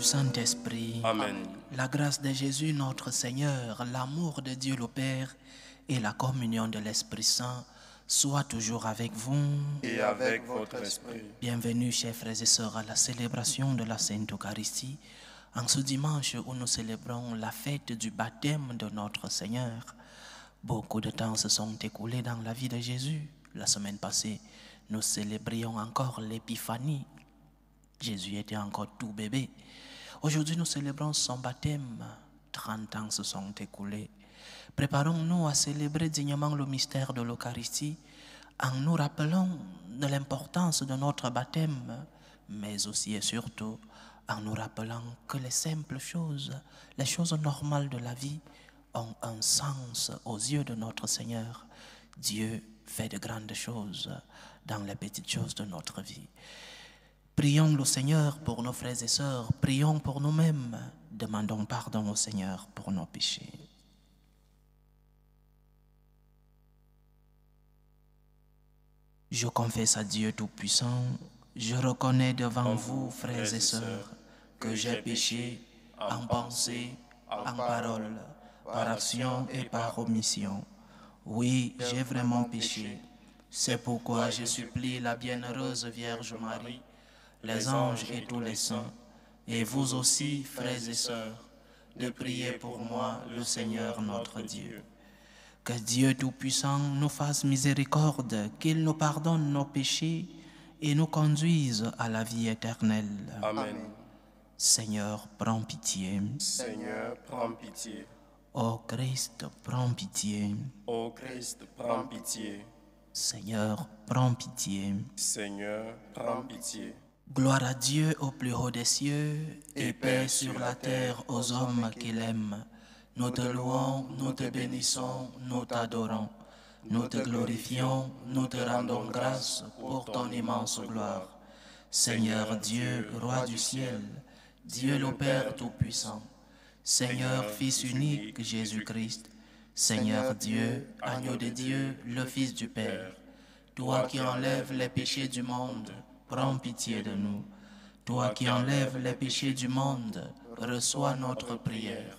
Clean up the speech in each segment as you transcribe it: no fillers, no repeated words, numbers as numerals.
Saint-Esprit, Amen. la grâce de Jésus notre Seigneur, l'amour de Dieu le Père et la communion de l'Esprit Saint soient toujours avec vous. Et avec votre esprit. Bienvenue, chers frères et sœurs, à la célébration de la Sainte Eucharistie, en ce dimanche où nous célébrons la fête du baptême de notre Seigneur. Beaucoup de temps se sont écoulés dans la vie de Jésus. La semaine passée, nous célébrions encore l'épiphanie. Jésus était encore tout bébé. Aujourd'hui, nous célébrons son baptême. 30 ans se sont écoulés. Préparons-nous à célébrer dignement le mystère de l'Eucharistie en nous rappelant de l'importance de notre baptême, mais aussi et surtout en nous rappelant que les simples choses, les choses normales de la vie ont un sens aux yeux de notre Seigneur. Dieu fait de grandes choses dans les petites choses de notre vie. Prions le Seigneur pour nos frères et sœurs, prions pour nous-mêmes, demandons pardon au Seigneur pour nos péchés. Je confesse à Dieu Tout-Puissant, je reconnais devant vous, frères et sœurs, que j'ai péché en pensée, en parole, par action et par omission. Oui, j'ai vraiment péché. C'est pourquoi je supplie la bienheureuse Vierge Marie, les anges et tous les saints, et vous aussi, frères et sœurs, de prier pour moi, le Seigneur notre Dieu. Que Dieu Tout-Puissant nous fasse miséricorde, qu'il nous pardonne nos péchés et nous conduise à la vie éternelle. Amen. Seigneur, prends pitié. Seigneur, prends pitié. Ô Christ, prends pitié. Ô Christ, prends pitié. Seigneur, prends pitié. Seigneur, prends pitié. Gloire à Dieu au plus haut des cieux et paix sur la terre aux hommes qu'il aime. Nous te louons, nous te bénissons, nous t'adorons. Nous te glorifions, nous te rendons grâce pour ton immense gloire. Seigneur Dieu, roi du ciel, Dieu le Père Tout-Puissant, Seigneur Fils unique Jésus-Christ, Seigneur Dieu, agneau de Dieu, le Fils du Père, toi qui enlèves les péchés du monde, prends pitié de nous. Toi qui enlèves les péchés du monde, reçois notre prière.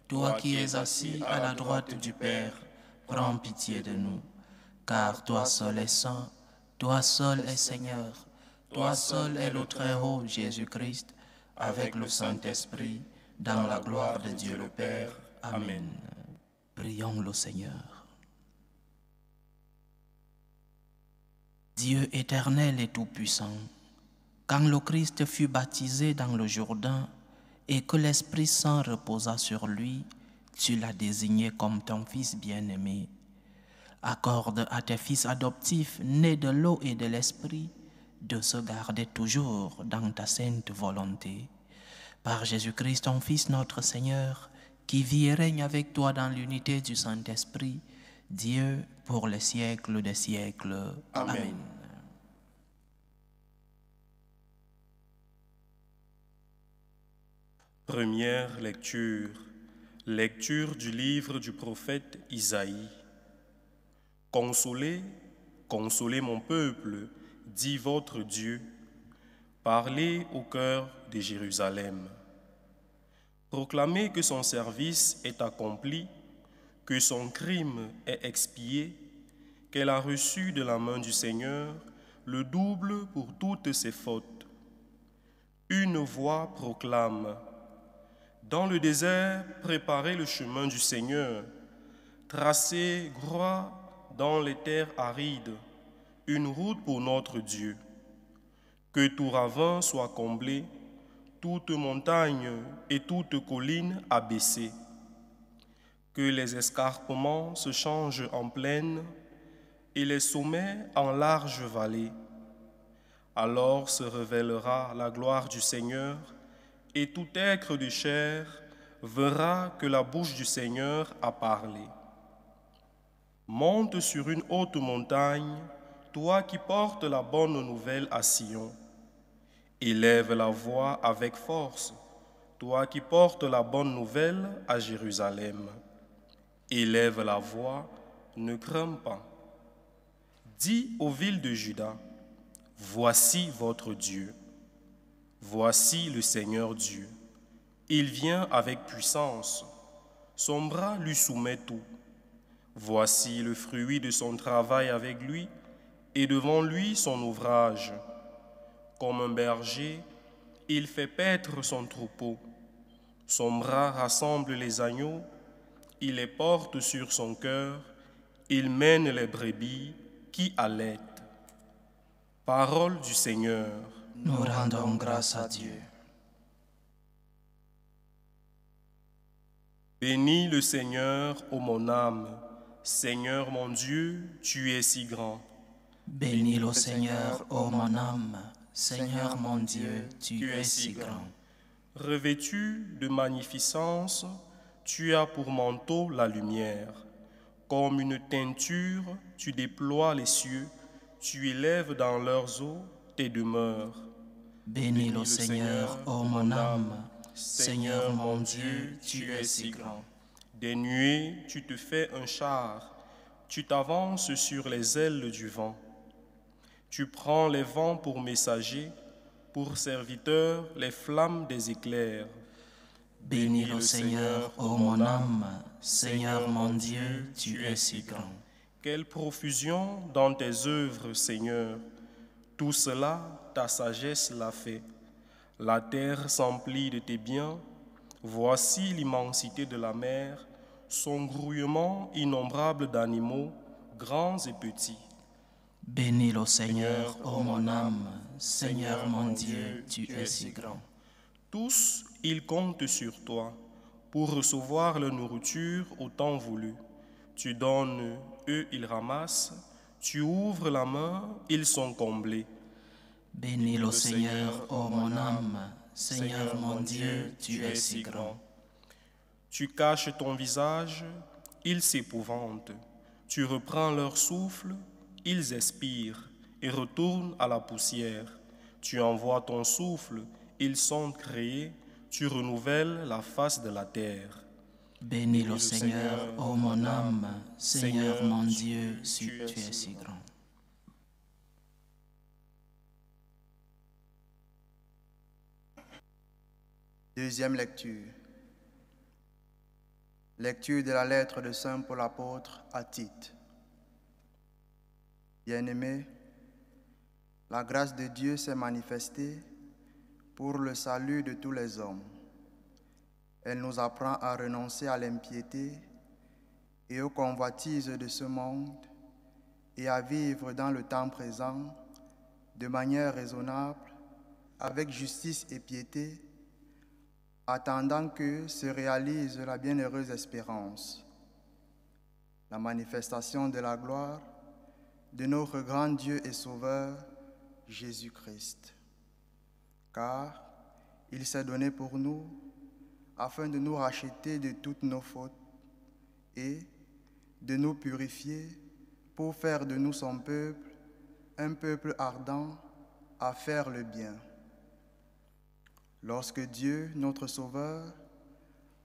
Toi qui es assis à la droite du Père, prends pitié de nous. Car toi seul es saint, toi seul es Seigneur, toi seul es le Très-Haut Jésus-Christ, avec le Saint-Esprit, dans la gloire de Dieu le Père. Amen. Prions le Seigneur. Dieu éternel et tout-puissant, quand le Christ fut baptisé dans le Jourdain et que l'Esprit Saint reposa sur lui, tu l'as désigné comme ton Fils bien-aimé. Accorde à tes fils adoptifs, nés de l'eau et de l'Esprit, de se garder toujours dans ta sainte volonté. Par Jésus-Christ, ton Fils notre Seigneur, qui vit et règne avec toi dans l'unité du Saint-Esprit, Dieu pour les siècles des siècles. Amen. Amen. Première lecture. Lecture du livre du prophète Isaïe. Consolez, consolez mon peuple, dit votre Dieu. Parlez au cœur de Jérusalem. Proclamez que son service est accompli, que son crime est expié, qu'elle a reçu de la main du Seigneur le double pour toutes ses fautes. Une voix proclame: dans le désert, préparez le chemin du Seigneur, tracez droit dans les terres arides, une route pour notre Dieu. Que tout ravin soit comblé, toute montagne et toute colline abaissée. Que les escarpements se changent en plaine et les sommets en larges vallées. Alors se révélera la gloire du Seigneur et tout être de chair verra que la bouche du Seigneur a parlé. Monte sur une haute montagne, toi qui portes la bonne nouvelle à Sion. Élève la voix avec force, toi qui portes la bonne nouvelle à Jérusalem. Élève la voix, ne crains pas. Dis aux villes de Juda, voici votre Dieu. Voici le Seigneur Dieu. Il vient avec puissance, son bras lui soumet tout. Voici le fruit de son travail avec lui, et devant lui son ouvrage. Comme un berger, il fait paître son troupeau. Son bras rassemble les agneaux, il les porte sur son cœur, il mène les brebis qui allaitent. Parole du Seigneur. Nous rendons grâce à Dieu. Bénis le Seigneur, ô mon âme. Seigneur mon Dieu, tu es si grand. Bénis le Seigneur, ô mon âme. Seigneur mon Dieu, tu es si grand. Revêtu de magnificence, tu as pour manteau la lumière. Comme une teinture, tu déploies les cieux, tu élèves dans leurs eaux tes demeures. Bénis le Seigneur, ô mon âme. Seigneur mon Dieu, tu es si grand. Des nuées, tu te fais un char, tu t'avances sur les ailes du vent. Tu prends les vents pour messagers, pour serviteurs les flammes des éclairs. Bénis le Seigneur, ô mon âme. Seigneur mon Dieu, tu es si grand. Quelle profusion dans tes œuvres, Seigneur. Tout cela, ta sagesse l'a fait. La terre s'emplit de tes biens. Voici l'immensité de la mer, son grouillement innombrable d'animaux, grands et petits. Bénis le Seigneur, ô mon âme. Seigneur mon Dieu, tu es si grand. Tous, ils comptent sur toi pour recevoir leur nourriture au temps voulu. Tu donnes, eux, ils ramassent. Tu ouvres la main, ils sont comblés. Bénis le Seigneur, ô mon âme. Seigneur mon Dieu, tu es si grand. Tu caches ton visage, ils s'épouvantent. Tu reprends leur souffle, ils expirent et retournent à la poussière. Tu envoies ton souffle, ils sont créés. Tu renouvelles la face de la terre. Bénis le Seigneur, ô mon âme. Seigneur mon Dieu, tu es si grand. Deuxième lecture. Lecture de la lettre de Saint Paul apôtre à Tite. Bien-aimés, la grâce de Dieu s'est manifestée pour le salut de tous les hommes. Elle nous apprend à renoncer à l'impiété et aux convoitises de ce monde et à vivre dans le temps présent de manière raisonnable, avec justice et piété, attendant que se réalise la bienheureuse espérance, la manifestation de la gloire de notre grand Dieu et Sauveur, Jésus-Christ. Car il s'est donné pour nous afin de nous racheter de toutes nos fautes et de nous purifier pour faire de nous son peuple, un peuple ardent à faire le bien. Lorsque Dieu, notre Sauveur,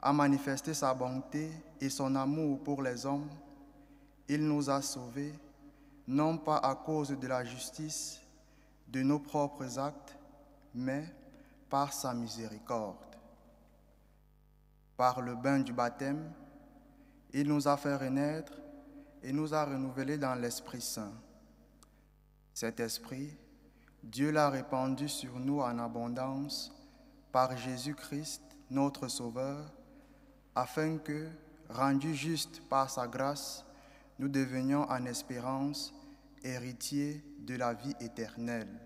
a manifesté sa bonté et son amour pour les hommes, il nous a sauvés, non pas à cause de la justice de nos propres actes, mais par sa miséricorde. Par le bain du baptême, il nous a fait renaître et nous a renouvelés dans l'Esprit Saint. Cet Esprit, Dieu l'a répandu sur nous en abondance par Jésus-Christ, notre Sauveur, afin que, rendus justes par sa grâce, nous devenions en espérance héritiers de la vie éternelle.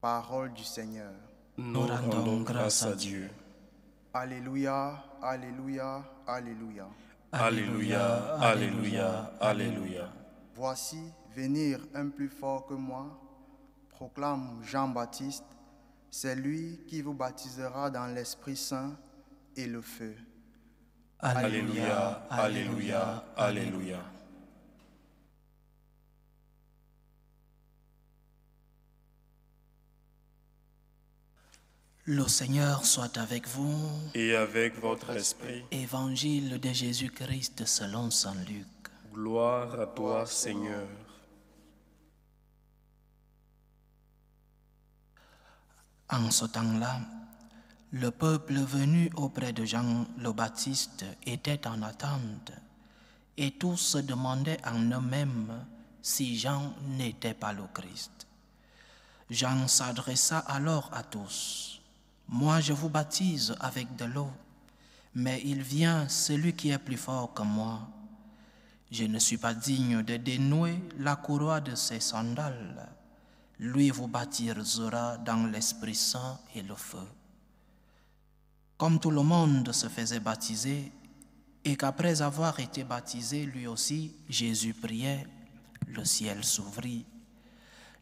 Parole du Seigneur. Nous rendons grâce à Dieu. Alléluia, alléluia, alléluia. Alléluia, alléluia, alléluia. Voici venir un plus fort que moi, proclame Jean-Baptiste, c'est lui qui vous baptisera dans l'Esprit Saint et le feu. Alléluia, alléluia, alléluia. Le Seigneur soit avec vous. Et avec votre esprit. Évangile de Jésus-Christ selon saint Luc. Gloire à toi, Seigneur. En ce temps-là, Le peuple venu auprès de Jean le Baptiste était en attente, et tous se demandaient en eux-mêmes si Jean n'était pas le Christ. Jean s'adressa alors à tous. « Moi, je vous baptise avec de l'eau, mais il vient celui qui est plus fort que moi. Je ne suis pas digne de dénouer la courroie de ses sandales. Lui vous baptisera dans l'Esprit Saint et le feu. » Comme tout le monde se faisait baptiser, et qu'après avoir été baptisé, lui aussi, Jésus priait, le ciel s'ouvrit.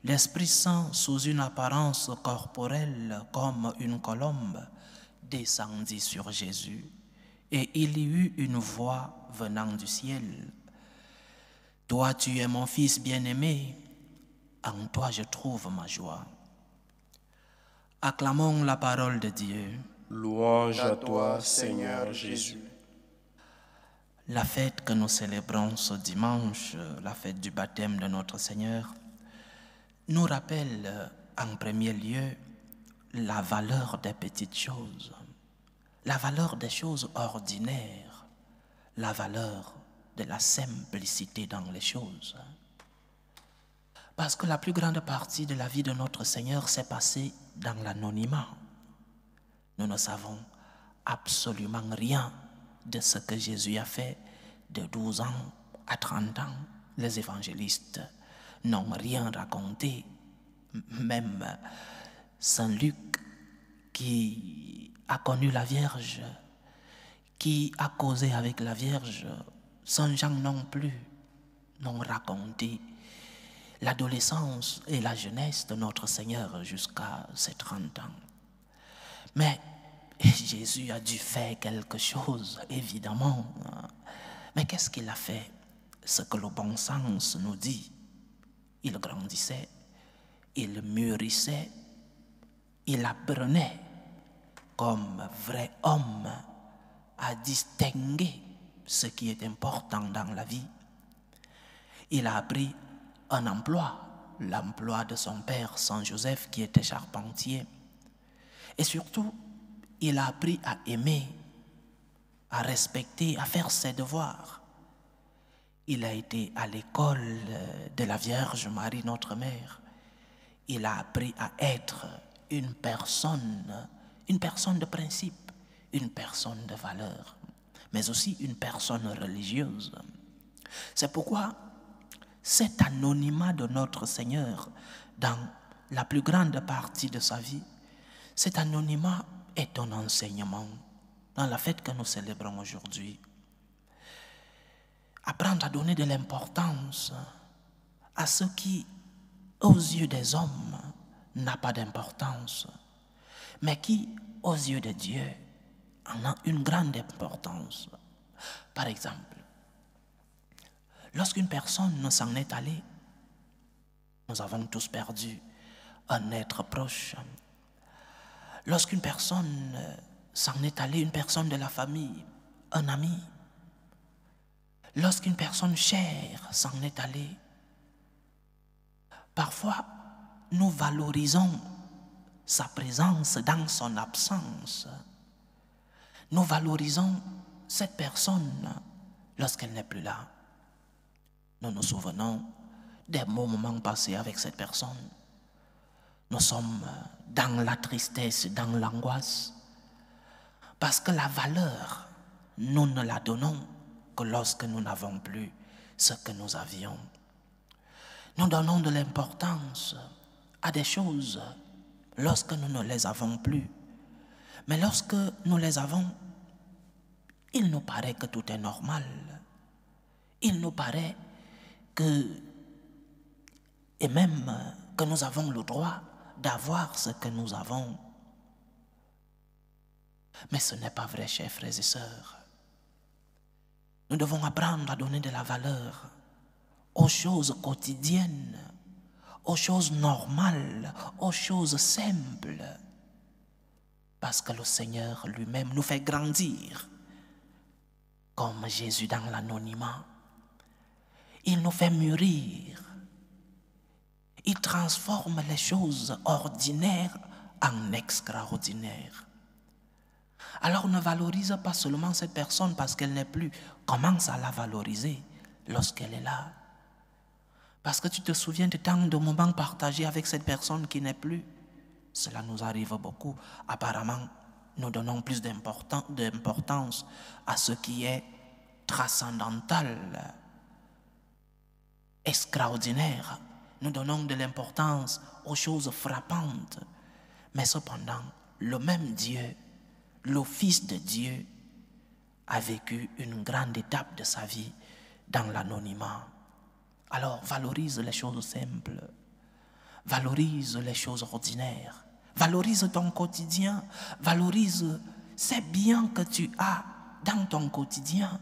L'Esprit Saint, sous une apparence corporelle comme une colombe, descendit sur Jésus, et il y eut une voix venant du ciel. « Toi, tu es mon Fils bien-aimé, en toi je trouve ma joie. » Acclamons la parole de Dieu. Louange à toi, Seigneur Jésus. La fête que nous célébrons ce dimanche, la fête du baptême de notre Seigneur, nous rappelle en premier lieu la valeur des petites choses, la valeur des choses ordinaires, la valeur de la simplicité dans les choses. Parce que la plus grande partie de la vie de notre Seigneur s'est passée dans l'anonymat. Nous ne savons absolument rien de ce que Jésus a fait de 12 ans à 30 ans. Les évangélistes n'ont rien raconté. Même Saint Luc, qui a connu la Vierge, qui a causé avec la Vierge, Saint Jean non plus, n'ont raconté l'adolescence et la jeunesse de notre Seigneur jusqu'à ses 30 ans. Mais Jésus a dû faire quelque chose, évidemment. Mais qu'est-ce qu'il a fait? Ce que le bon sens nous dit. Il grandissait, il mûrissait, il apprenait comme vrai homme à distinguer ce qui est important dans la vie. Il a appris un emploi, l'emploi de son père Saint Joseph qui était charpentier. Et surtout, il a appris à aimer, à respecter, à faire ses devoirs. Il a été à l'école de la Vierge Marie, notre mère. Il a appris à être une personne de principe, une personne de valeur, mais aussi une personne religieuse. C'est pourquoi cet anonymat de notre Seigneur, dans la plus grande partie de sa vie, cet anonymat est un enseignement dans la fête que nous célébrons aujourd'hui. Apprendre à donner de l'importance à ce qui, aux yeux des hommes, n'a pas d'importance, mais qui, aux yeux de Dieu, en a une grande importance. Par exemple, lorsqu'une personne s'en est allée, nous avons tous perdu un être proche. Lorsqu'une personne s'en est allée, une personne de la famille, un ami, lorsqu'une personne chère s'en est allée, parfois nous valorisons sa présence dans son absence. Nous valorisons cette personne lorsqu'elle n'est plus là. Nous nous souvenons des beaux moments passés avec cette personne. Nous sommes dans la tristesse, dans l'angoisse, parce que la valeur, nous ne la donnons que lorsque nous n'avons plus ce que nous avions. Nous donnons de l'importance à des choses lorsque nous ne les avons plus. Mais lorsque nous les avons, il nous paraît que tout est normal. Il nous paraît que, et même que nous avons le droit d'avoir ce que nous avons. Mais ce n'est pas vrai, chers frères et sœurs. Nous devons apprendre à donner de la valeur aux choses quotidiennes, aux choses normales, aux choses simples. Parce que le Seigneur lui-même nous fait grandir, comme Jésus dans l'anonymat. Il nous fait mûrir. Il transforme les choses ordinaires en extraordinaires. Alors ne valorise pas seulement cette personne parce qu'elle n'est plus. Commence à la valoriser lorsqu'elle est là. Parce que tu te souviens de tant de moments partagés avec cette personne qui n'est plus. Cela nous arrive beaucoup. Apparemment, nous donnons plus d'importance à ce qui est transcendantal, extraordinaire. Nous donnons de l'importance aux choses frappantes. Mais cependant, le même Dieu, le Fils de Dieu, a vécu une grande étape de sa vie dans l'anonymat. Alors, valorise les choses simples. Valorise les choses ordinaires. Valorise ton quotidien. Valorise ces biens que tu as dans ton quotidien.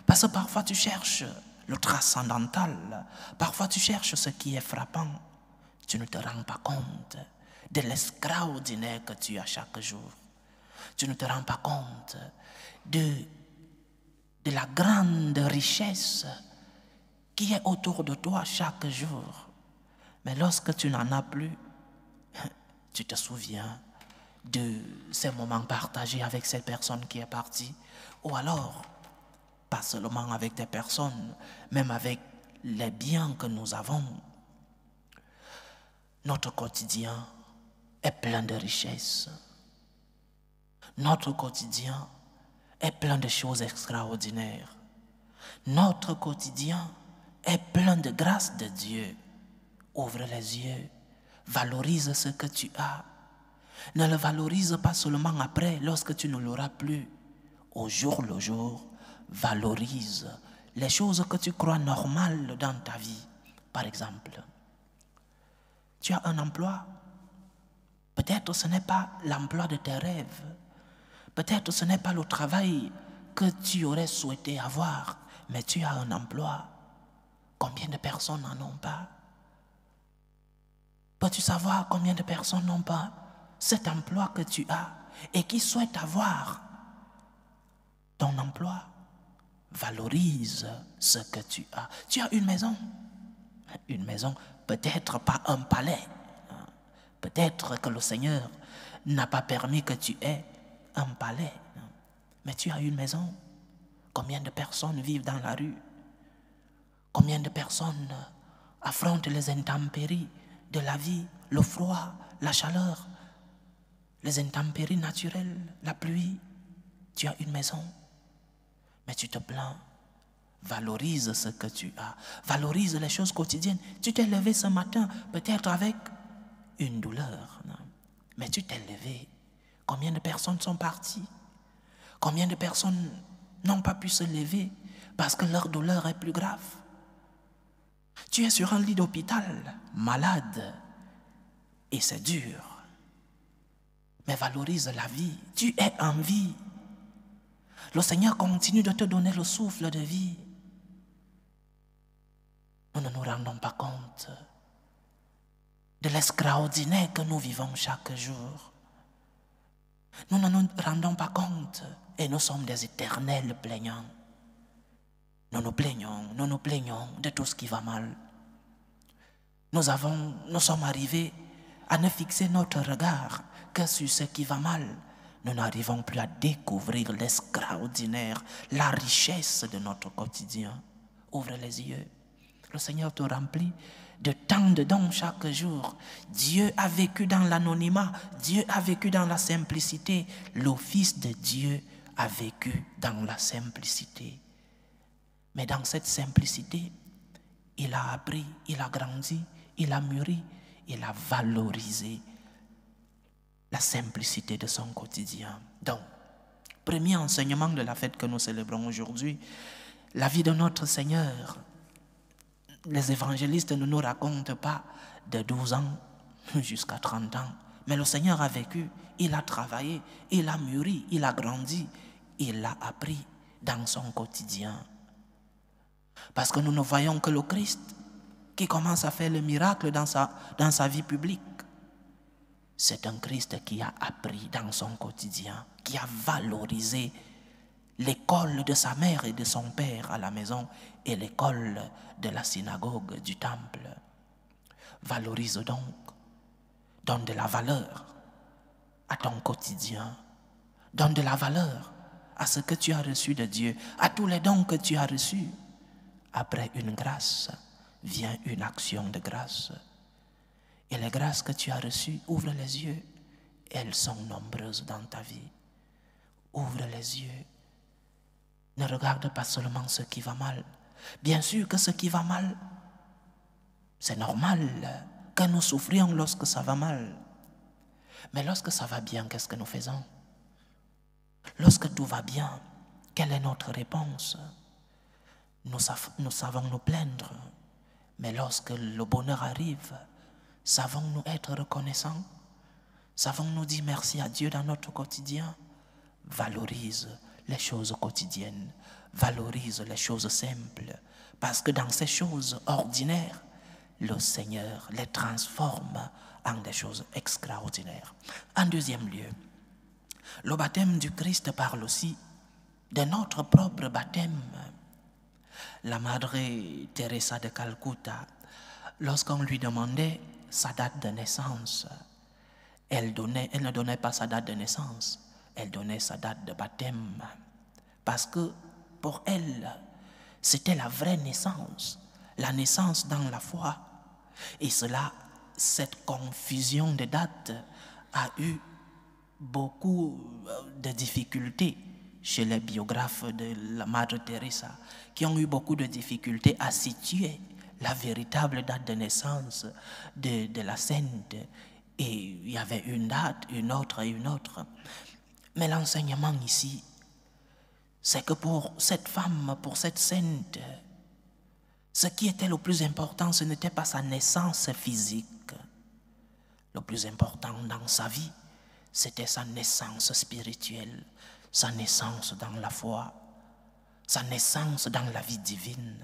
Parce que parfois tu cherches le transcendantal. Parfois tu cherches ce qui est frappant. Tu ne te rends pas compte de l'extraordinaire que tu as chaque jour. Tu ne te rends pas compte de la grande richesse qui est autour de toi chaque jour. Mais lorsque tu n'en as plus, tu te souviens de ces moments partagés avec cette personne qui est partie. Ou alors, pas seulement avec des personnes, même avec les biens que nous avons. Notre quotidien est plein de richesses. Notre quotidien est plein de choses extraordinaires. Notre quotidien est plein de grâce de Dieu. Ouvre les yeux, valorise ce que tu as. Ne le valorise pas seulement après, lorsque tu ne l'auras plus. Au jour le jour, valorise les choses que tu crois normales dans ta vie. Par exemple, tu as un emploi. Peut-être ce n'est pas l'emploi de tes rêves. Peut-être ce n'est pas le travail que tu aurais souhaité avoir, mais tu as un emploi. Combien de personnes n'en ont pas? Peux-tu savoir combien de personnes n'ont pas cet emploi que tu as et qui souhaitent avoir ton emploi? Valorise ce que tu as. Tu as une maison. Une maison, peut-être pas un palais. Peut-être que le Seigneur n'a pas permis que tu aies un palais. Mais tu as une maison. Combien de personnes vivent dans la rue? Combien de personnes affrontent les intempéries de la vie, le froid, la chaleur, les intempéries naturelles, la pluie? Tu as une maison, mais tu te plains. Valorise ce que tu as. Valorise les choses quotidiennes. Tu t'es levé ce matin, peut-être avec une douleur, non? Mais tu t'es levé. Combien de personnes sont parties? Combien de personnes n'ont pas pu se lever parce que leur douleur est plus grave? Tu es sur un lit d'hôpital, malade, et c'est dur. Mais valorise la vie. Tu es en vie. Le Seigneur continue de te donner le souffle de vie. Nous ne nous rendons pas compte de l'extraordinaire que nous vivons chaque jour. Nous ne nous rendons pas compte et nous sommes des éternels plaignants. Nous nous plaignons de tout ce qui va mal. Nous sommes arrivés à ne fixer notre regard que sur ce qui va mal. Nous n'arrivons plus à découvrir l'extraordinaire, la richesse de notre quotidien. Ouvre les yeux. Le Seigneur te remplit de tant de dons chaque jour. Dieu a vécu dans l'anonymat. Dieu a vécu dans la simplicité. Le Fils de Dieu a vécu dans la simplicité. Mais dans cette simplicité, il a appris, il a grandi, il a mûri, il a valorisé la simplicité de son quotidien. Donc, premier enseignement de la fête que nous célébrons aujourd'hui, la vie de notre Seigneur. Les évangélistes ne nous racontent pas de 12 ans jusqu'à 30 ans. Mais le Seigneur a vécu, il a travaillé, il a mûri, il a grandi, il a appris dans son quotidien. Parce que nous ne voyons que le Christ qui commence à faire le miracle dans sa vie publique. C'est un Christ qui a appris dans son quotidien, qui a valorisé l'école de sa mère et de son père à la maison et l'école de la synagogue du temple. Valorise donc, donne de la valeur à ton quotidien. Donne de la valeur à ce que tu as reçu de Dieu, à tous les dons que tu as reçus. Après une grâce, vient une action de grâce. Et les grâces que tu as reçues, ouvre les yeux. Elles sont nombreuses dans ta vie. Ouvre les yeux. Ne regarde pas seulement ce qui va mal. Bien sûr que ce qui va mal, c'est normal que nous souffrions lorsque ça va mal. Mais lorsque ça va bien, qu'est-ce que nous faisons? Lorsque tout va bien, quelle est notre réponse? Nous savons nous plaindre. Mais lorsque le bonheur arrive, savons-nous être reconnaissants? Savons-nous dire merci à Dieu dans notre quotidien? Valorise les choses quotidiennes, valorise les choses simples, parce que dans ces choses ordinaires, le Seigneur les transforme en des choses extraordinaires. En deuxième lieu, le baptême du Christ parle aussi de notre propre baptême. La Madre Teresa de Calcutta, lorsqu'on lui demandait sa date de naissance, elle ne donnait pas sa date de naissance, elle donnait sa date de baptême. Parce que pour elle, c'était la vraie naissance, la naissance dans la foi. Et cette confusion de dates a eu beaucoup de difficultés chez les biographes de la Madre Teresa, qui ont eu beaucoup de difficultés à situer la véritable date de naissance de la sainte. Et il y avait une date, une autre et une autre. Mais l'enseignement ici, c'est que pour cette femme, pour cette sainte, ce qui était le plus important, ce n'était pas sa naissance physique. Le plus important dans sa vie, c'était sa naissance spirituelle, sa naissance dans la foi, sa naissance dans la vie divine.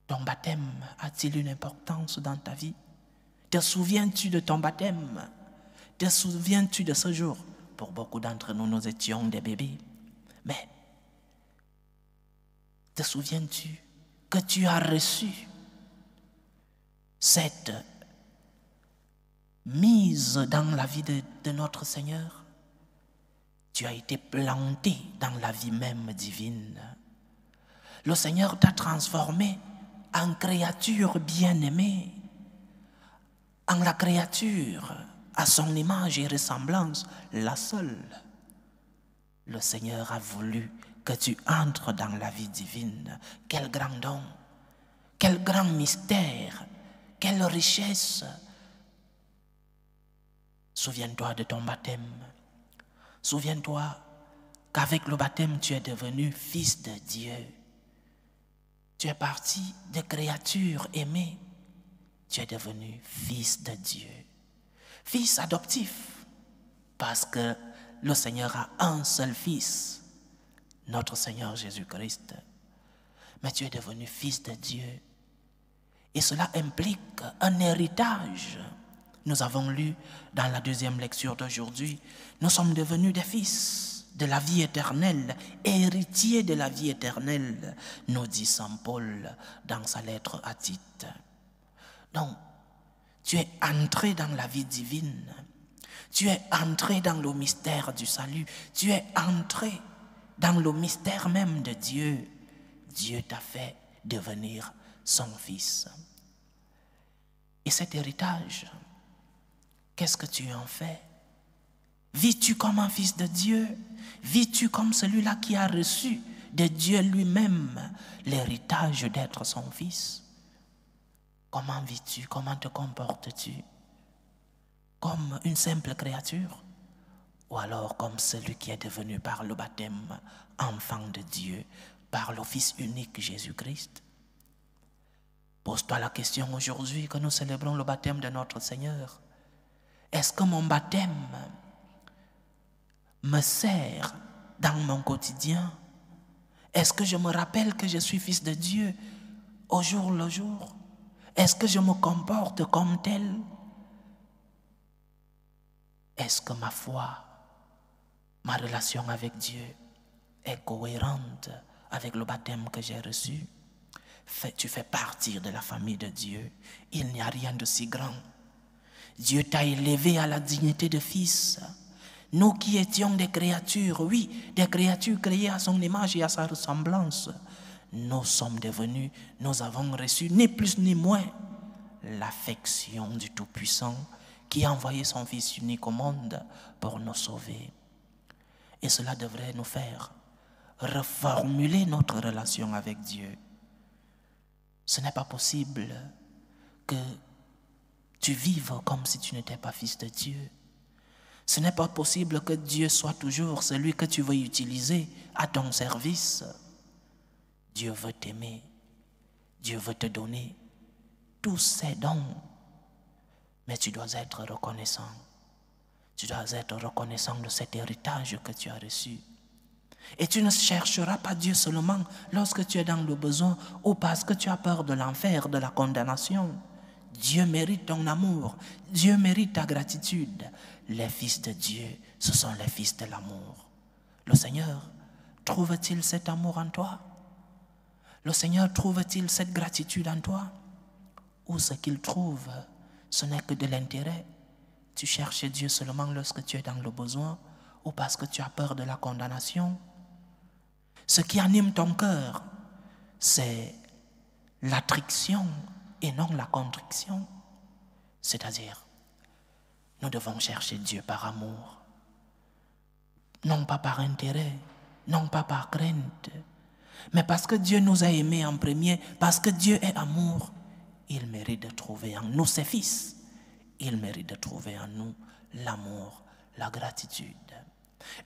Ton baptême a-t-il une importance dans ta vie? Te souviens-tu de ton baptême? Te souviens-tu de ce jour? Pour beaucoup d'entre nous, nous étions des bébés. Mais te souviens-tu que tu as reçu cette mise dans la vie de notre Seigneur? Tu as été planté dans la vie même divine. Le Seigneur t'a transformé en créature bien-aimée, en la créature à son image et ressemblance, la seule. Le Seigneur a voulu que tu entres dans la vie divine. Quel grand don, quel grand mystère, quelle richesse. Souviens-toi de ton baptême. Souviens-toi qu'avec le baptême, tu es devenu fils de Dieu. Tu es parti de créature aimée. Tu es devenu fils de Dieu. Fils adoptif, parce que le Seigneur a un seul fils, notre Seigneur Jésus-Christ. Mais tu es devenu fils de Dieu. Et cela implique un héritage. Nous avons lu dans la deuxième lecture d'aujourd'hui, nous sommes devenus des fils de la vie éternelle, héritiers de la vie éternelle, nous dit Saint Paul dans sa lettre à Tite. Donc, tu es entré dans la vie divine. Tu es entré dans le mystère du salut. Tu es entré dans le mystère même de Dieu. Dieu t'a fait devenir son fils. Et cet héritage, qu'est-ce que tu en fais? Vis-tu comme un fils de Dieu? Vis-tu comme celui-là qui a reçu de Dieu lui-même l'héritage d'être son fils? Comment vis-tu? Comment te comportes-tu? Comme une simple créature? Ou alors comme celui qui est devenu par le baptême enfant de Dieu, par le Fils unique Jésus-Christ? Pose-toi la question aujourd'hui que nous célébrons le baptême de notre Seigneur. Est-ce que mon baptême me sert dans mon quotidien? Est-ce que je me rappelle que je suis fils de Dieu au jour le jour? Est-ce que je me comporte comme tel? Est-ce que ma foi, ma relation avec Dieu est cohérente avec le baptême que j'ai reçu? Tu fais partie de la famille de Dieu. Il n'y a rien de si grand. Dieu t'a élevé à la dignité de fils. Nous qui étions des créatures, oui, des créatures créées à son image et à sa ressemblance, nous sommes devenus, nous avons reçu ni plus ni moins l'affection du Tout-Puissant qui a envoyé son Fils unique au monde pour nous sauver. Et cela devrait nous faire reformuler notre relation avec Dieu. Ce n'est pas possible que tu vives comme si tu n'étais pas fils de Dieu. Ce n'est pas possible que Dieu soit toujours celui que tu veux utiliser à ton service. Dieu veut t'aimer. Dieu veut te donner tous ses dons. Mais tu dois être reconnaissant. Tu dois être reconnaissant de cet héritage que tu as reçu. Et tu ne chercheras pas Dieu seulement lorsque tu es dans le besoin ou parce que tu as peur de l'enfer, de la condamnation. Dieu mérite ton amour. Dieu mérite ta gratitude. Les fils de Dieu, ce sont les fils de l'amour. Le Seigneur trouve-t-il cet amour en toi? Le Seigneur trouve-t-il cette gratitude en toi? Ou ce qu'il trouve, ce n'est que de l'intérêt? Tu cherches Dieu seulement lorsque tu es dans le besoin ou parce que tu as peur de la condamnation? Ce qui anime ton cœur, c'est l'attraction et non la contriction. C'est-à-dire, nous devons chercher Dieu par amour, non pas par intérêt, non pas par crainte, mais parce que Dieu nous a aimés en premier, parce que Dieu est amour, il mérite de trouver en nous ses fils. Il mérite de trouver en nous l'amour, la gratitude.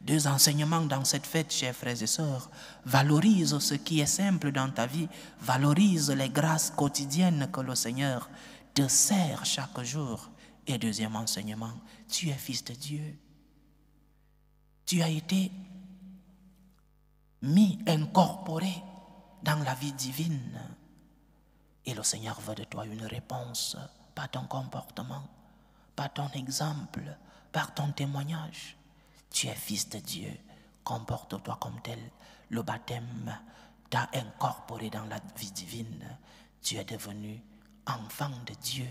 Deux enseignements dans cette fête, chers frères et sœurs. Valorise ce qui est simple dans ta vie. Valorise les grâces quotidiennes que le Seigneur te sert chaque jour. Et deuxième enseignement, tu es fils de Dieu. Tu as été incorporé dans la vie divine. Et le Seigneur veut de toi une réponse, pas ton comportement, pas ton exemple, par ton témoignage. Tu es fils de Dieu, comporte-toi comme tel. Le baptême t'a incorporé dans la vie divine. Tu es devenu enfant de Dieu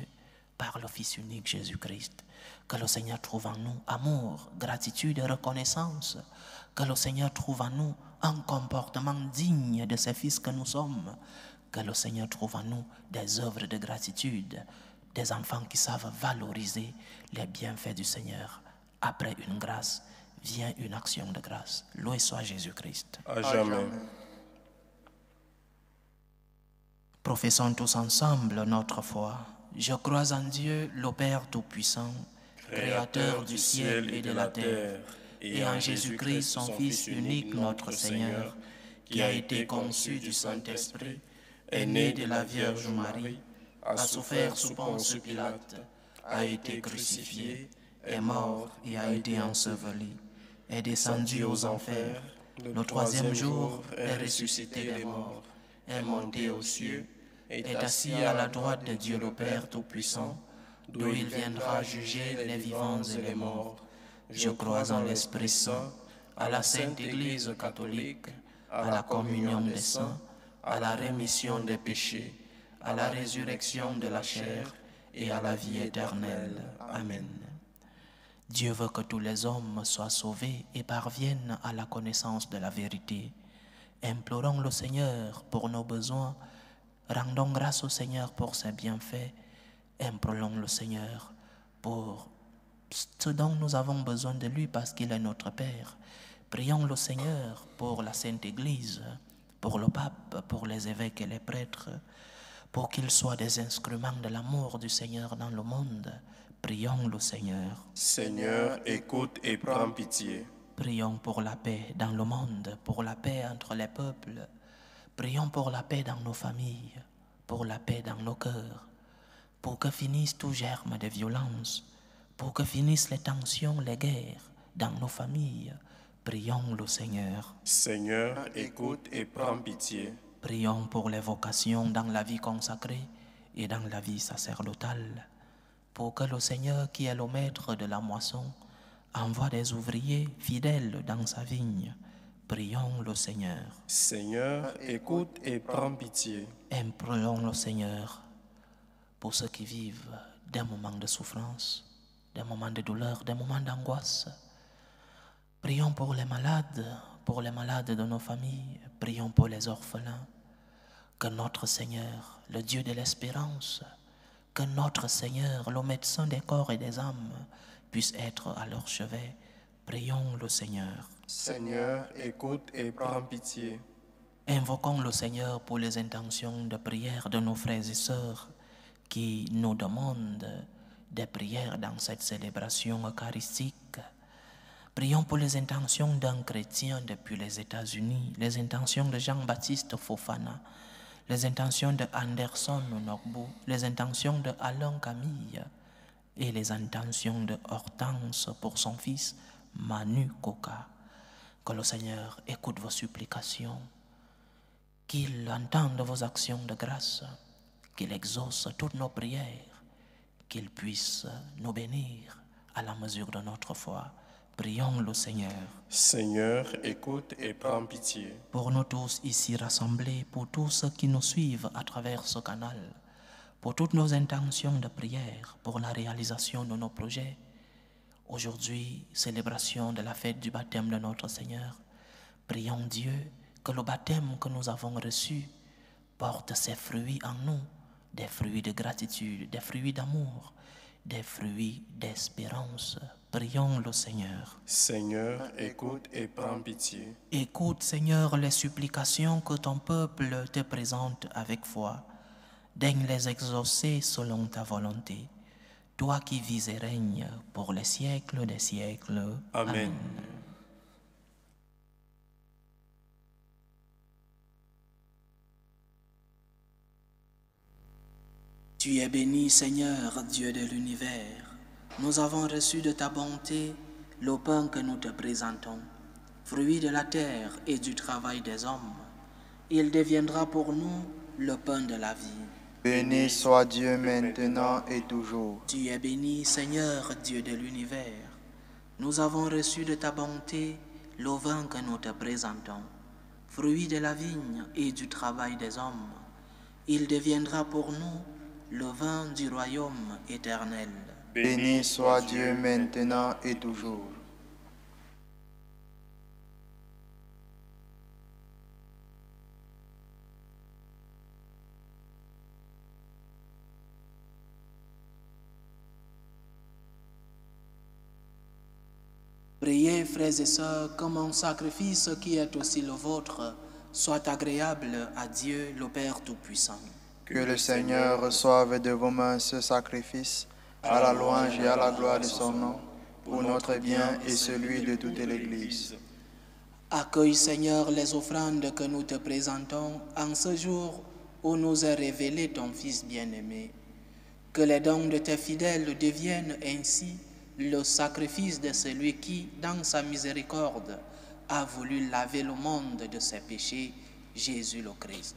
par le Fils unique Jésus-Christ. Que le Seigneur trouve en nous amour, gratitude et reconnaissance. Que le Seigneur trouve en nous un comportement digne de ses fils que nous sommes. Que le Seigneur trouve en nous des œuvres de gratitude, des enfants qui savent valoriser les bienfaits du Seigneur. Après une grâce, vient une action de grâce. Loué soit Jésus-Christ. À jamais. Professons tous ensemble notre foi. Je crois en Dieu, le Père Tout-Puissant, Créateur du ciel et de la terre, et en Jésus-Christ, son Fils unique, notre Seigneur, qui a été conçu du Saint-Esprit, est né de la Vierge Marie, a souffert sous Ponce Pilate, a été crucifié, est mort et a été enseveli, est descendu aux enfers, le troisième jour est ressuscité des morts, est monté aux cieux, est assis à la droite de Dieu le Père Tout-Puissant, d'où il viendra juger les vivants et les morts. Je crois en l'Esprit Saint, à la Sainte Église catholique, à la communion des saints, à la rémission des péchés, à la résurrection de la chair et à la vie éternelle. Amen. Dieu veut que tous les hommes soient sauvés et parviennent à la connaissance de la vérité. Implorons le Seigneur pour nos besoins, rendons grâce au Seigneur pour ses bienfaits, implorons le Seigneur pour ce dont nous avons besoin de lui parce qu'il est notre Père. Prions le Seigneur pour la Sainte Église, pour le pape, pour les évêques et les prêtres, pour qu'ils soient des instruments de l'amour du Seigneur dans le monde. Prions le Seigneur. Seigneur, écoute et prends pitié. Prions pour la paix dans le monde, pour la paix entre les peuples. Prions pour la paix dans nos familles, pour la paix dans nos cœurs, pour que finisse tout germe de violence, pour que finissent les tensions, les guerres dans nos familles. Prions le Seigneur. Seigneur, écoute et prends pitié. Prions pour les vocations dans la vie consacrée et dans la vie sacerdotale, pour que le Seigneur, qui est le maître de la moisson, envoie des ouvriers fidèles dans sa vigne. Prions le Seigneur. Seigneur, écoute et prends pitié. Implorons le Seigneur pour ceux qui vivent des moments de souffrance, des moments de douleur, des moments d'angoisse. Prions pour les malades de nos familles, prions pour les orphelins. Que notre Seigneur, le Dieu de l'espérance, que notre Seigneur, le médecin des corps et des âmes, puisse être à leur chevet. Prions le Seigneur. Seigneur, écoute et prends pitié. Invoquons le Seigneur pour les intentions de prière de nos frères et sœurs qui nous demandent des prières dans cette célébration eucharistique. Prions pour les intentions d'un chrétien depuis les États-Unis, les intentions de Jean-Baptiste Fofana, les intentions de Anderson Norbu, les intentions de Alain Camille et les intentions de Hortense pour son fils Manu Koka. Que le Seigneur écoute vos supplications, qu'il entende vos actions de grâce, qu'il exauce toutes nos prières, qu'il puisse nous bénir à la mesure de notre foi. Prions le Seigneur. Seigneur, écoute et prends pitié. Pour nous tous ici rassemblés, pour tous ceux qui nous suivent à travers ce canal, pour toutes nos intentions de prière, pour la réalisation de nos projets. Aujourd'hui, célébration de la fête du baptême de notre Seigneur. Prions Dieu que le baptême que nous avons reçu porte ses fruits en nous, des fruits de gratitude, des fruits d'amour, des fruits d'espérance. Prions le Seigneur. Seigneur, écoute et prends pitié. Écoute, Seigneur, les supplications que ton peuple te présente avec foi. Daigne les exaucer selon ta volonté. Toi qui vis et règnes pour les siècles des siècles. Amen. Tu es béni, Seigneur, Dieu de l'univers. Nous avons reçu de ta bonté le pain que nous te présentons, fruit de la terre et du travail des hommes. Il deviendra pour nous le pain de la vie. Béni soit Dieu maintenant et toujours. Tu es béni, Seigneur, Dieu de l'univers. Nous avons reçu de ta bonté le vin que nous te présentons, fruit de la vigne et du travail des hommes. Il deviendra pour nous le vin du royaume éternel. Béni soit Dieu maintenant et toujours. Priez, frères et sœurs, que mon sacrifice qui est aussi le vôtre soit agréable à Dieu, le Père Tout-Puissant. Que le Seigneur reçoive de vos mains ce sacrifice, à la louange et à la gloire de son nom, pour notre bien et celui de toute l'Église. Accueille, Seigneur, les offrandes que nous te présentons en ce jour où nous est révélé ton Fils bien-aimé. Que les dons de tes fidèles deviennent ainsi le sacrifice de celui qui, dans sa miséricorde, a voulu laver le monde de ses péchés, Jésus le Christ.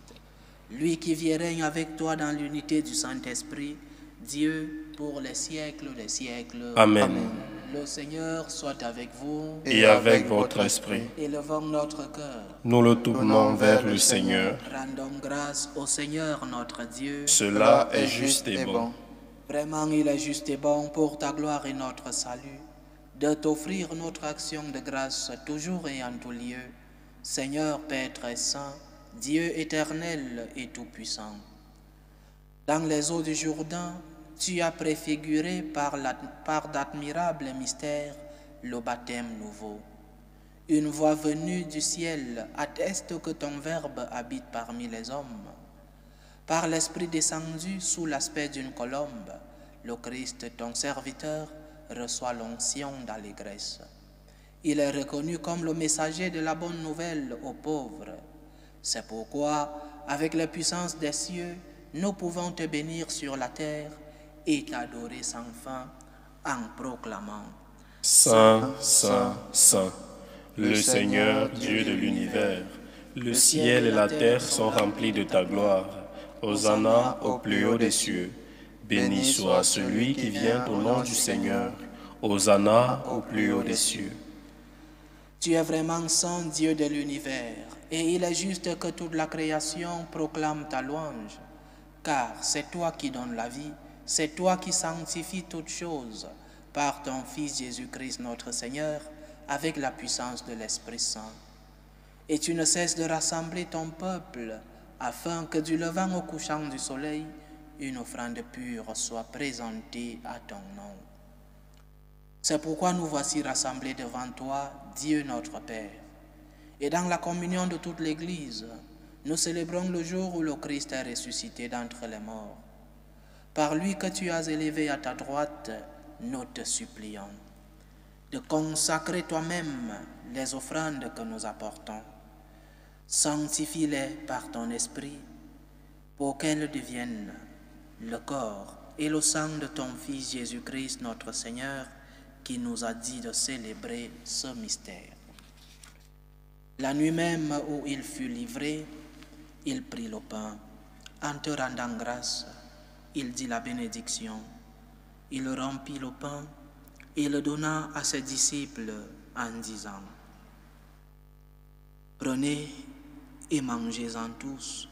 Lui qui vit et règne avec toi dans l'unité du Saint-Esprit, Dieu pour les siècles des siècles. Amen. Amen. Le Seigneur soit avec vous. Et avec votre esprit. Élevons notre cœur. Nous le tournons vers le Seigneur. Rendons grâce au Seigneur notre Dieu. Cela est juste et bon. Vraiment, il est juste et bon pour ta gloire et notre salut, de t'offrir notre action de grâce toujours et en tout lieu. Seigneur, Père très saint, Dieu éternel et tout-puissant. Dans les eaux du Jourdain, tu as préfiguré par d'admirables mystères le baptême nouveau. Une voix venue du ciel atteste que ton Verbe habite parmi les hommes. Par l'Esprit descendu sous l'aspect d'une colombe, le Christ, ton serviteur, reçoit l'onction d'allégresse. Il est reconnu comme le messager de la bonne nouvelle aux pauvres. C'est pourquoi, avec la puissance des cieux, nous pouvons te bénir sur la terre et t'adorer sans fin en proclamant: Saint, Saint, Saint, le Seigneur, Dieu de l'univers, le ciel et la terre sont remplis de ta gloire. Hosanna au plus haut des cieux. Béni soit celui qui vient au nom du Seigneur. Hosanna au plus haut des cieux. Tu es vraiment saint, Dieu de l'univers, et il est juste que toute la création proclame ta louange, car c'est toi qui donnes la vie, c'est toi qui sanctifies toutes choses, par ton Fils Jésus-Christ notre Seigneur, avec la puissance de l'Esprit Saint. Et tu ne cesses de rassembler ton peuple, afin que du levant au couchant du soleil, une offrande pure soit présentée à ton nom. C'est pourquoi nous voici rassemblés devant toi, Dieu notre Père. Et dans la communion de toute l'Église, nous célébrons le jour où le Christ est ressuscité d'entre les morts. Par lui que tu as élevé à ta droite, nous te supplions de consacrer toi-même les offrandes que nous apportons. Sanctifie-les par ton esprit pour qu'elles deviennent le corps et le sang de ton Fils Jésus-Christ notre Seigneur, qui nous a dit de célébrer ce mystère. La nuit même où il fut livré, il prit le pain. En te rendant grâce, il dit la bénédiction. Il rompit le pain et le donna à ses disciples en disant: « Prenez et mangez-en tous.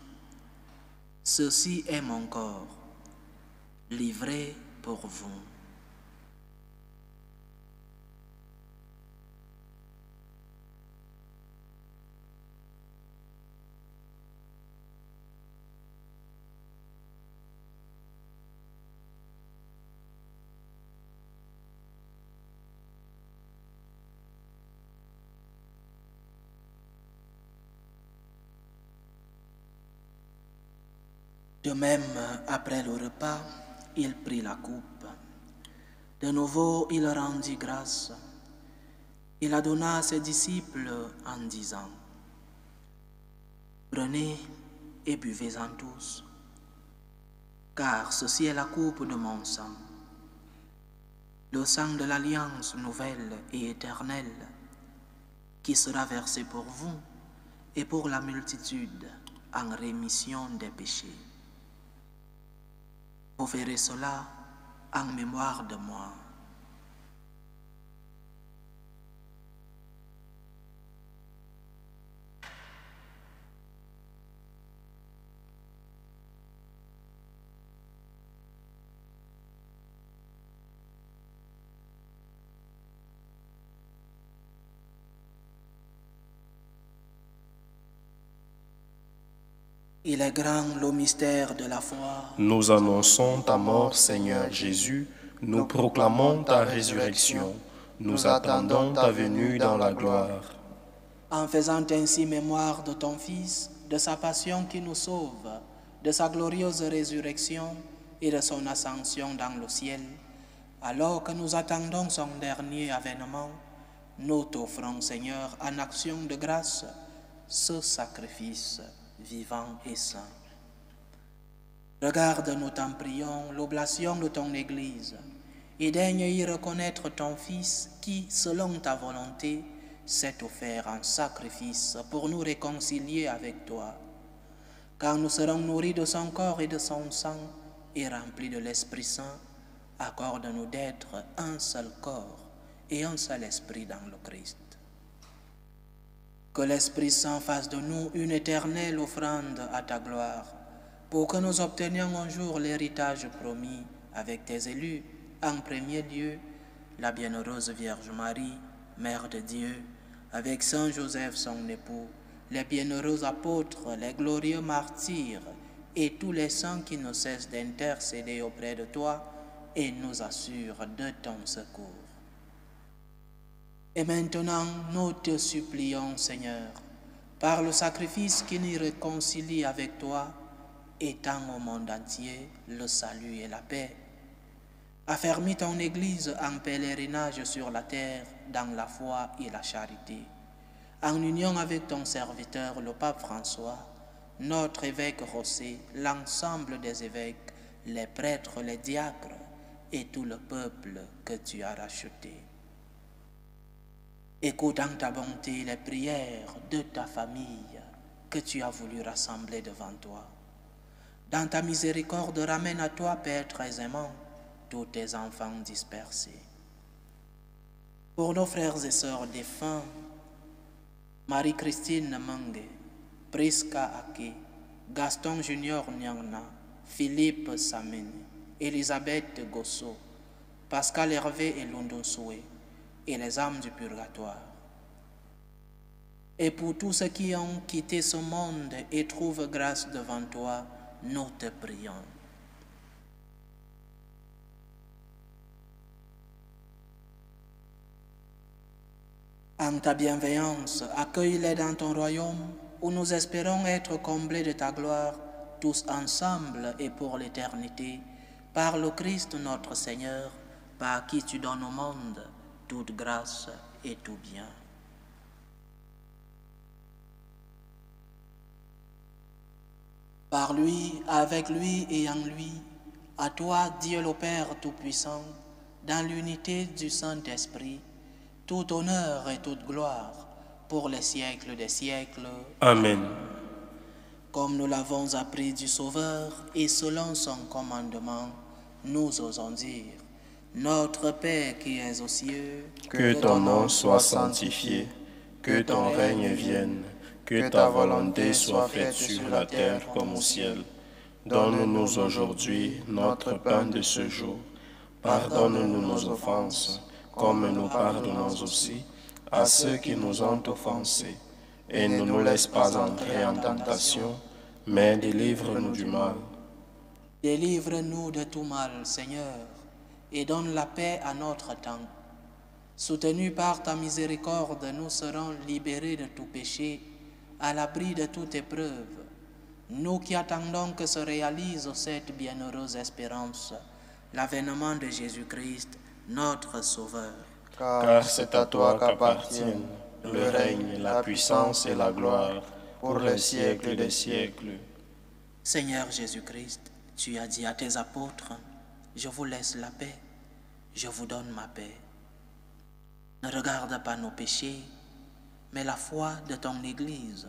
Ceci est mon corps, livré pour vous. » De même, après le repas, il prit la coupe. De nouveau, il rendit grâce. Il la donna à ses disciples en disant: « Prenez et buvez-en tous, car ceci est la coupe de mon sang, le sang de l'alliance nouvelle et éternelle, qui sera versé pour vous et pour la multitude en rémission des péchés. Vous ferez cela en mémoire de moi. » Il est grand le mystère de la foi. Nous annonçons ta mort, Seigneur Jésus, nous proclamons ta résurrection, nous attendons ta venue dans la gloire. En faisant ainsi mémoire de ton Fils, de sa passion qui nous sauve, de sa glorieuse résurrection et de son ascension dans le ciel, alors que nous attendons son dernier avènement, nous t'offrons, Seigneur, en action de grâce, ce sacrifice vivant et saint. Regarde, nous t'en prions, l'oblation de ton Église, et daigne y reconnaître ton Fils qui, selon ta volonté, s'est offert en sacrifice pour nous réconcilier avec toi. Car nous serons nourris de son corps et de son sang, et remplis de l'Esprit Saint, accorde-nous d'être un seul corps et un seul esprit dans le Christ. Que l'Esprit Saint fasse de nous une éternelle offrande à ta gloire, pour que nous obtenions un jour l'héritage promis avec tes élus, en premier lieu, la bienheureuse Vierge Marie, Mère de Dieu, avec Saint Joseph son époux, les bienheureux apôtres, les glorieux martyrs, et tous les saints qui ne cessent d'intercéder auprès de toi et nous assurent de ton secours. Et maintenant, nous te supplions, Seigneur, par le sacrifice qui nous réconcilie avec toi, étends au monde entier le salut et la paix. Affermis ton Église en pèlerinage sur la terre dans la foi et la charité, en union avec ton serviteur, le pape François, notre évêque Rossé, l'ensemble des évêques, les prêtres, les diacres et tout le peuple que tu as racheté. Écoute en ta bonté les prières de ta famille que tu as voulu rassembler devant toi. Dans ta miséricorde, ramène à toi, Père très aimant, tous tes enfants dispersés. Pour nos frères et sœurs défunts, Marie-Christine Mange, Prisca Ake, Gaston Junior Nyangna, Philippe Sameni, Elisabeth Gosso, Pascal Hervé et Londosoué, et les âmes du purgatoire. Et pour tous ceux qui ont quitté ce monde et trouvent grâce devant toi, nous te prions. En ta bienveillance, accueille-les dans ton royaume, où nous espérons être comblés de ta gloire, tous ensemble et pour l'éternité, par le Christ notre Seigneur, par qui tu donnes au monde toute grâce et tout bien. Par lui, avec lui et en lui, à toi, Dieu le Père Tout-Puissant, dans l'unité du Saint-Esprit, tout honneur et toute gloire pour les siècles des siècles. Amen. Comme nous l'avons appris du Sauveur et selon son commandement, nous osons dire, Notre Père qui es aux cieux, Que ton nom soit sanctifié, que ton règne vienne, que ta volonté soit faite sur la terre comme au ciel. Donne-nous aujourd'hui notre pain de ce jour. Pardonne-nous nos offenses, comme nous pardonnons aussi à ceux qui nous ont offensés. Et ne nous laisse pas entrer en tentation, mais délivre-nous du mal. Délivre-nous de tout mal, Seigneur, et donne la paix à notre temps. Soutenus par ta miséricorde, nous serons libérés de tout péché, à l'abri de toute épreuve. Nous qui attendons que se réalise cette bienheureuse espérance, l'avènement de Jésus-Christ, notre Sauveur. Car c'est à toi qu'appartiennent le règne, la puissance et la gloire pour les siècles des siècles. Seigneur Jésus-Christ, tu as dit à tes apôtres, je vous laisse la paix, je vous donne ma paix. Ne regarde pas nos péchés, mais la foi de ton Église.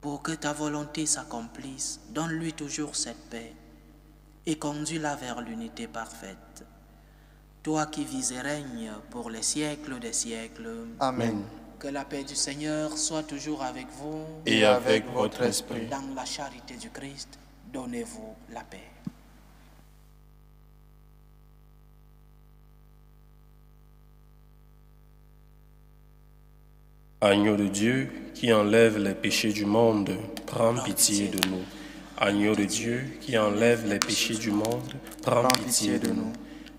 Pour que ta volonté s'accomplisse, donne-lui toujours cette paix et conduis-la vers l'unité parfaite. Toi qui vis et règnes pour les siècles des siècles. Amen. Que la paix du Seigneur soit toujours avec vous. Et avec votre esprit. Dans la charité du Christ, donnez-vous la paix. Agneau de Dieu qui enlève les péchés du monde, prends pitié de nous. Agneau de Dieu qui enlève les péchés du monde, prends pitié de nous.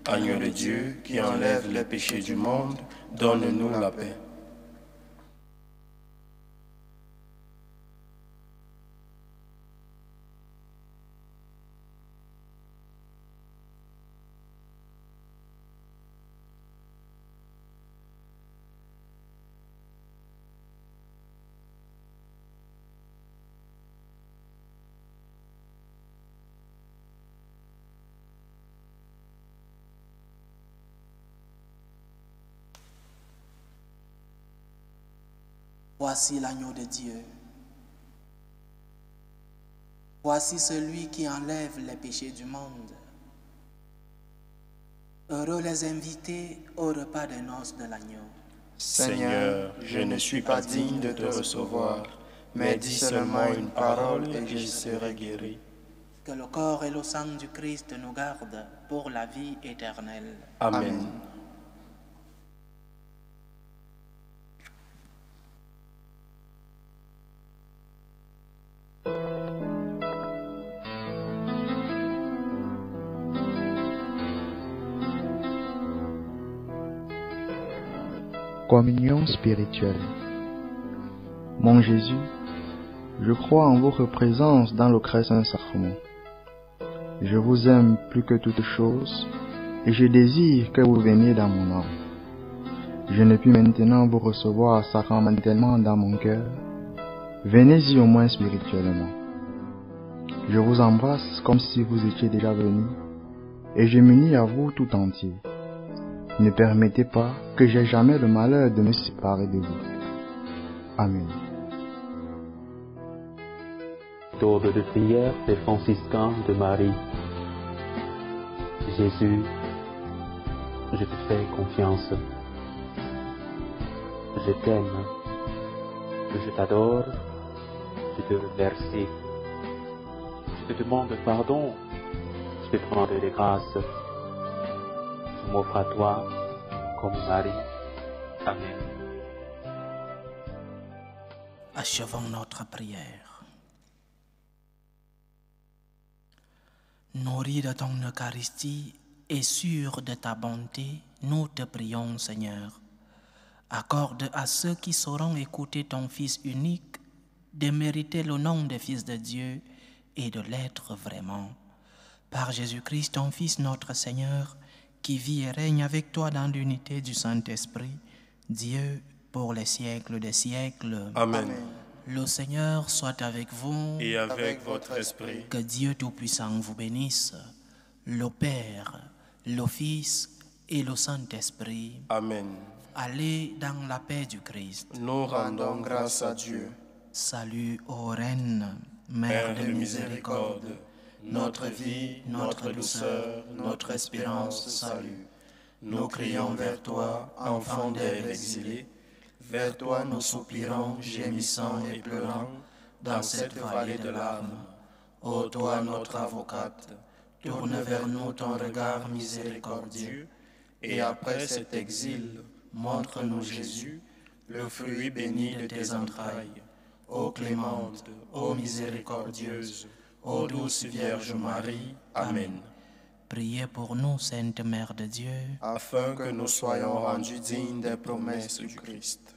Agneau de Dieu qui enlève les péchés du monde, donne-nous la paix. Voici l'agneau de Dieu. Voici celui qui enlève les péchés du monde. Heureux les invités au repas des noces de l'agneau. Seigneur, je ne suis pas digne de te recevoir, mais dis seulement une parole et je serai guéri. Que le corps et le sang du Christ nous gardent pour la vie éternelle. Amen. Communion spirituelle. Mon Jésus, je crois en votre présence dans le très saint sacrement. Je vous aime plus que toute chose et je désire que vous veniez dans mon âme. Je ne puis maintenant vous recevoir sacramentellement dans mon cœur. Venez-y au moins spirituellement. Je vous embrasse comme si vous étiez déjà venu et je m'unis à vous tout entier. Ne permettez pas que j'aie jamais le malheur de me séparer de vous. Amen. Méthode de prière des franciscains de Marie. Jésus, je te fais confiance. Je t'aime. Je t'adore. Je te remercie. Je te demande pardon. Je te demande des grâces. Je m'offre à toi comme Marie. Amen. Achevons notre prière. Nourris de ton Eucharistie et sûrs de ta bonté, nous te prions, Seigneur. Accorde à ceux qui sauront écouter ton Fils unique de mériter le nom de Fils de Dieu et de l'être vraiment. Par Jésus-Christ, ton Fils, notre Seigneur, qui vit et règne avec toi dans l'unité du Saint-Esprit, Dieu, pour les siècles des siècles. Amen. Le Seigneur soit avec vous. Et avec votre esprit. Que Dieu Tout-Puissant vous bénisse, le Père, le Fils et le Saint-Esprit. Amen. Allez dans la paix du Christ. Nous rendons grâce à Dieu. Salut ô Reine, Mère de miséricorde, notre vie, notre douceur, notre espérance, salut. Nous crions vers toi, enfant d'Ève exilée. Vers toi nous soupirons, gémissant et pleurant, dans cette vallée de larmes. Ô toi notre avocate, tourne vers nous ton regard miséricordieux, et après cet exil, montre-nous Jésus, le fruit béni de tes entrailles. Ô clémente, ô miséricordieuse, ô douce Vierge Marie. Amen. Priez pour nous, Sainte Mère de Dieu, afin que nous soyons rendus dignes des promesses du Christ.